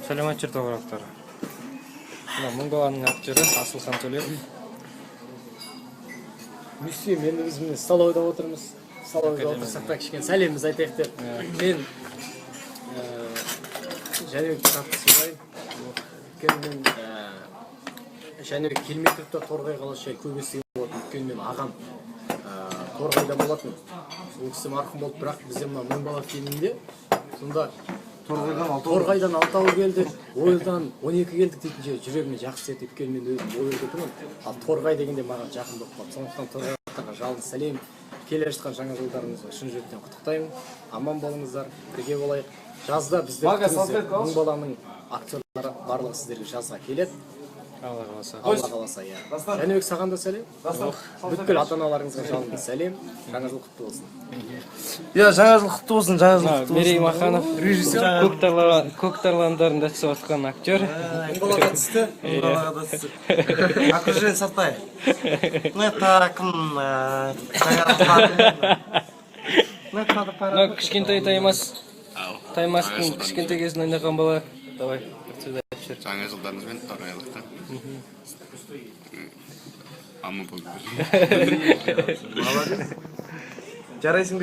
Саламатчыр товарақтар. Мың баланың актері Асылхан Төлепов. Мүсейім, енді біз міне столовойда отырмыз. Столовойда отырсақ та кішкене сәлеміміз айтайық деп. Мен Жәнібекті қатты сыйлаймын. Өйткені мен Жәнібек келмей тұрып та Торғай қаласы жайлы көп естіген болатын. Өйткені мен ағам Торғайда болатын. Ол кісі марқұм болды, бірақ бізде мына мың бала фильмінде сонда Торғайдан Алтауы келді, ойылдан 12 келдік дейтінше жүрегіме жақсы сетіп, өйткені мен өзім ойылда тұрмын. Ал Торғай дегенде маған жақын болып қалды. Сондықтан Торғайлықтарға жалынды сәлем. Келе жатқан жаңа жылдарыңызға шын жүректен құттықтаймын. Аман болыңыздар, бірге болайық. Жазда бізде мың баланың актерлары барлығы сіздерге жазға келеді. Алла қаласа. Алла қаласа, иә. Жәнібек, саған да сәлем. Бүткіл ата-аналарыңызға жалынды сәлем. Жаңа жыл құтты болсын. Я жаңа жыл құтты болсын, жаңа жыл құтты болсын. Мерей Маханов, режиссер, көк тарландарында түсіп отқан актер. Балаға түсті. Балаға түсті. Окружение Сартай. Ну это кім Мына кішкентай Таймастың кішкентай кезін ойнаған бала. Давай, бір сөз айтып жүр. Жаңа жылдарыңызбен Торғайлықта. Аман болыңыздар. жарайсың.